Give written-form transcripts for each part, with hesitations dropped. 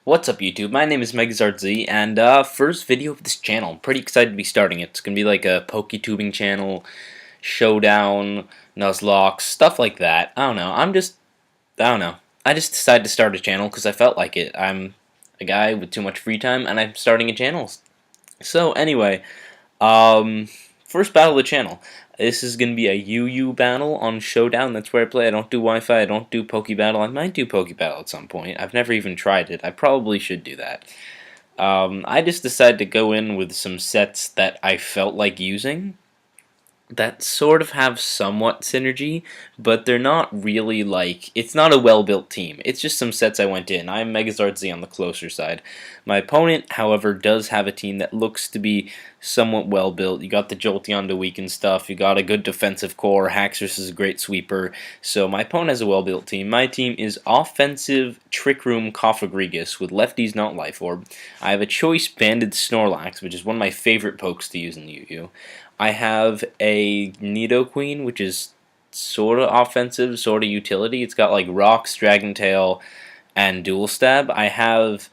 What's up, YouTube? My name is MegazardZ, and first video of this channel. I'm pretty excited to be starting it. It's gonna be like a PokeTubing channel, Showdown, Nuzlocke, stuff like that. I don't know. I don't know. I just decided to start a channel because I felt like it. I'm a guy with too much free time, and I'm starting a channel. So anyway, um, first battle of the channel. This is going to be a UU battle on Showdown. That's where I play. I don't do Wi-Fi. I don't do Poke Battle. I might do Poke Battle at some point. I've never even tried it. I probably should do that. I just decided to go in with some sets that I felt like using that sort of have somewhat synergy, but they're not really like, it's not a well-built team. It's just some sets I went in. I'm MegazardZ on the closer side. My opponent, however, does have a team that looks to be somewhat well-built. You got the Jolteon to weaken stuff, you got a good defensive core, Haxorus is a great sweeper, so my opponent has a well-built team. My team is offensive Trick Room Cofagrigus with lefties not Life Orb. I have a choice Banded Snorlax, which is one of my favorite pokes to use in UU. I have a Nidoqueen, which is sort of offensive, sort of utility. It's got like Rocks, Dragon Tail, and Dual Stab. I have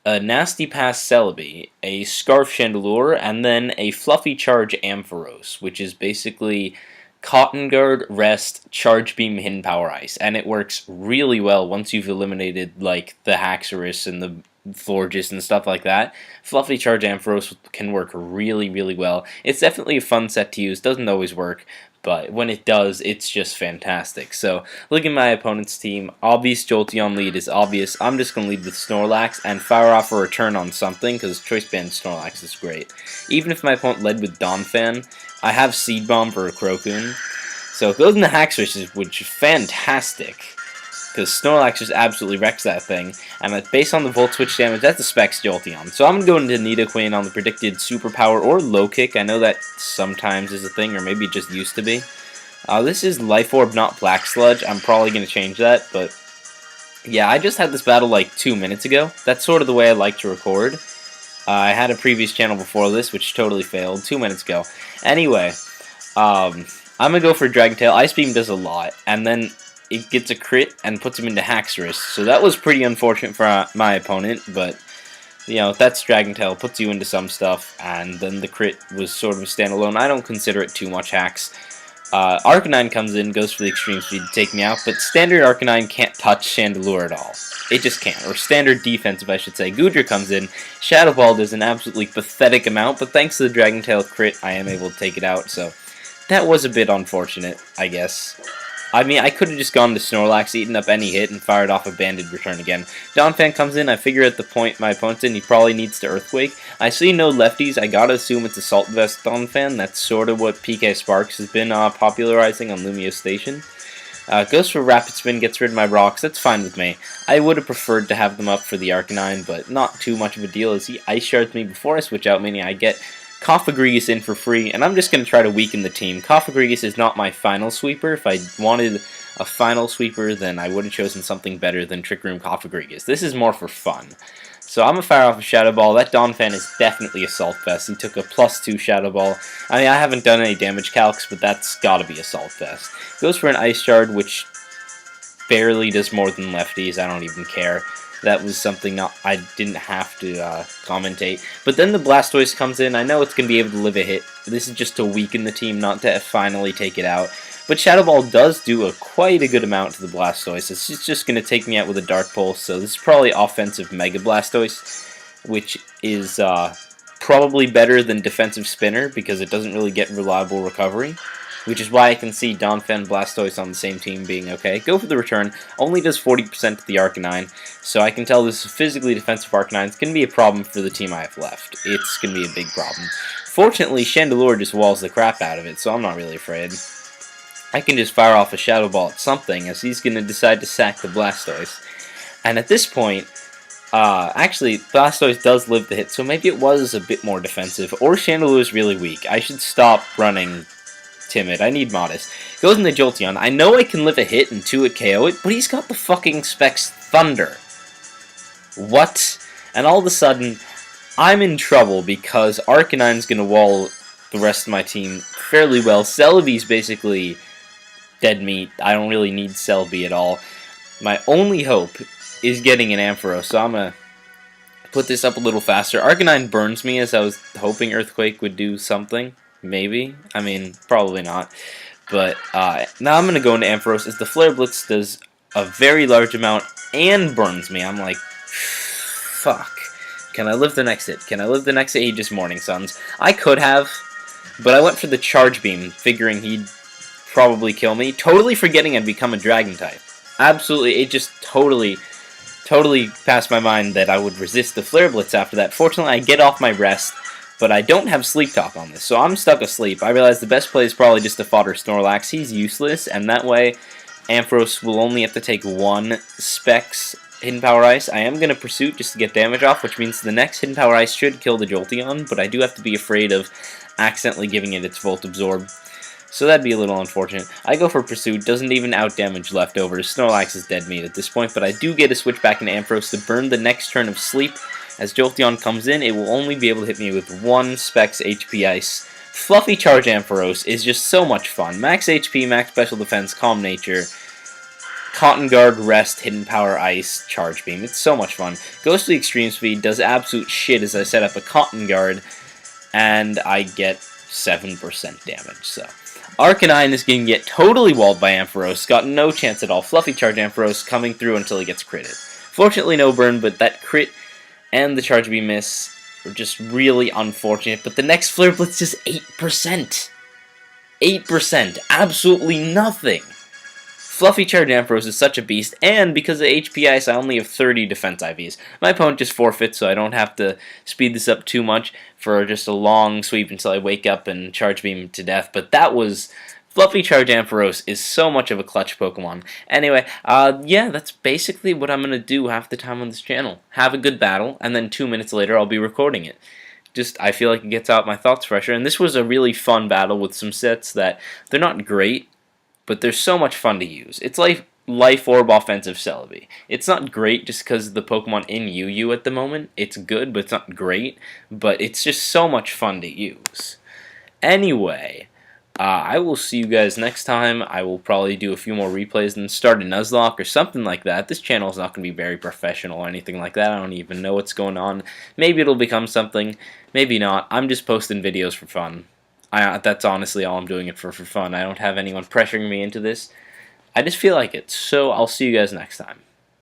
a Nasty Pass Celebi, a Scarf Chandelure, and then a FluffyCharge Ampharos, which is basically Cotton Guard, Rest, Charge Beam, Hidden Power Ice. And it works really well once you've eliminated like the Haxorus and the Florges and stuff like that. FluffyCharge Ampharos can work really, really well. It's definitely a fun set to use. Doesn't always work, but when it does, it's just fantastic. So, looking at my opponent's team, obvious Jolteon lead is obvious. I'm just going to lead with Snorlax and fire off a return on something, because Choice Band Snorlax is great. Even if my opponent led with Donphan, I have Seed Bomb for a Crocoon. So it goes into Haxorus, which is fantastic, because Snorlax just absolutely wrecks that thing, and based on the Volt Switch damage, that's a Specs Jolteon. So I'm going to go into Nidoqueen on the predicted Superpower or Low Kick. I know that sometimes is a thing, or maybe it just used to be. This is Life Orb, not Black Sludge. I'm probably going to change that, but yeah, I just had this battle like 2 minutes ago. That's sort of the way I like to record. I had a previous channel before this, which totally failed 2 minutes ago. Anyway, I'm going to go for Dragon Tail. Ice Beam does a lot, and then it gets a crit and puts him into Haxorus. So that was pretty unfortunate for my opponent, but you know, that's Dragon Tail, puts you into some stuff, and then the crit was sort of a standalone. I don't consider it too much hacks. Arcanine comes in, goes for the extreme speed to take me out, but standard Arcanine can't touch Chandelure at all. It just can't, or standard defensive, I should say. Goodra comes in, Shadow Ball does an absolutely pathetic amount, but thanks to the Dragon Tail crit, I am able to take it out, so that was a bit unfortunate, I guess. I mean, I could have just gone to Snorlax, eaten up any hit, and fired off a Banded return again. Donphan comes in, I figure at the point my opponent's in, he probably needs to Earthquake. I see no lefties, I gotta assume it's Assault Vest Donphan. That's sort of what PK Sparks has been popularizing on Lumio Station. Goes for Rapid Spin, gets rid of my rocks, that's fine with me. I would have preferred to have them up for the Arcanine, but not too much of a deal as he Ice Shards me before I switch out, meaning I get Cofagrigus in for free, and I'm just going to try to weaken the team. Cofagrigus is not my final sweeper. If I wanted a final sweeper, then I would have chosen something better than Trick Room Cofagrigus. This is more for fun. So I'm going to fire off a Shadow Ball. That Donphan is definitely Assault Vest. He took a +2 Shadow Ball. I mean, I haven't done any damage calcs, but that's got to be Assault Vest. Goes for an Ice Shard, which barely does more than lefties. I don't even care. That was something I didn't have to commentate. But then the Blastoise comes in. I know it's going to be able to live a hit. This is just to weaken the team, not to finally take it out. But Shadow Ball does do quite a good amount to the Blastoise. It's just going to take me out with a Dark Pulse. So this is probably offensive Mega Blastoise, which is probably better than defensive Spinner because it doesn't really get reliable recovery. Which is why I can see Donphan and Blastoise on the same team being okay. Go for the return. Only does 40% to the Arcanine, so I can tell this physically defensive Arcanine is going to be a problem for the team I have left. It's going to be a big problem. Fortunately, Chandelure just walls the crap out of it, so I'm not really afraid. I can just fire off a Shadow Ball at something, as he's going to decide to sack the Blastoise. And at this point, actually, Blastoise does live the hit, so maybe it was a bit more defensive, or Chandelure is really weak. I should stop running timid. I need Modest. Goes in the Jolteon. I know I can live a hit and 2 it KO it, but he's got the fucking Specs Thunder. What? And all of a sudden, I'm in trouble because Arcanine's gonna wall the rest of my team fairly well. Celebi's basically dead meat. I don't really need Celebi at all. My only hope is getting an Ampharos, so I'm gonna put this up a little faster. Arcanine burns me, as I was hoping Earthquake would do something. Maybe. I mean, probably not. But now I'm going to go into Ampharos, as the Flare Blitz does a very large amount and burns me. I'm like, fuck. Can I live the next hit? Can I live the next hit? He just Morning Suns. I could have, but I went for the Charge Beam, figuring he'd probably kill me. Totally forgetting I'd become a Dragon type. Absolutely, it just totally passed my mind that I would resist the Flare Blitz after that. Fortunately, I get off my rest, but I don't have Sleep Talk on this, so I'm stuck asleep. I realize the best play is probably just to fodder Snorlax. He's useless, and that way Ampharos will only have to take one Specs Hidden Power Ice. I am going to Pursuit just to get damage off, which means the next Hidden Power Ice should kill the Jolteon, but I do have to be afraid of accidentally giving it its Volt Absorb. So that'd be a little unfortunate. I go for Pursuit, doesn't even outdamage leftovers. Snorlax is dead meat at this point, but I do get a switch back into Ampharos to burn the next turn of Sleep. As Jolteon comes in, it will only be able to hit me with one Specs HP Ice. FluffyCharge Ampharos is just so much fun. Max HP, max Special Defense, Calm Nature, Cotton Guard, Rest, Hidden Power Ice, Charge Beam. It's so much fun. Goes to the Extreme Speed, does absolute shit as I set up a Cotton Guard, and I get 7% damage, so... Arcanine is going to get totally walled by Ampharos, got no chance at all. FluffyCharge Ampharos coming through until he gets critted. Fortunately, no burn, but that crit and the Charge Beam miss were just really unfortunate. But the next Flare Blitz is 8%. 8%. Absolutely nothing. FluffyCharge Ampharos is such a beast, and because of HP Ice, I only have 30 defense IVs. My opponent just forfeits, so I don't have to speed this up too much for just a long sweep until I wake up and Charge Beam to death. But that was... FluffyCharge Ampharos is so much of a clutch Pokemon. Anyway, yeah, that's basically what I'm going to do half the time on this channel. Have a good battle, and then 2 minutes later I'll be recording it. Just, I feel like it gets out my thoughts fresher, and this was a really fun battle with some sets that, they're not great, but they're so much fun to use. It's like Life Orb Offensive Celebi. It's not great just because of the Pokemon in UU at the moment. It's good, but it's not great. But it's just so much fun to use. Anyway, I will see you guys next time. I will probably do a few more replays and start a Nuzlocke or something like that. This channel is not going to be very professional or anything like that. I don't even know what's going on. Maybe it'll become something. Maybe not. I'm just posting videos for fun. That's honestly all I'm doing it for fun. I don't have anyone pressuring me into this. I just feel like it. So I'll see you guys next time.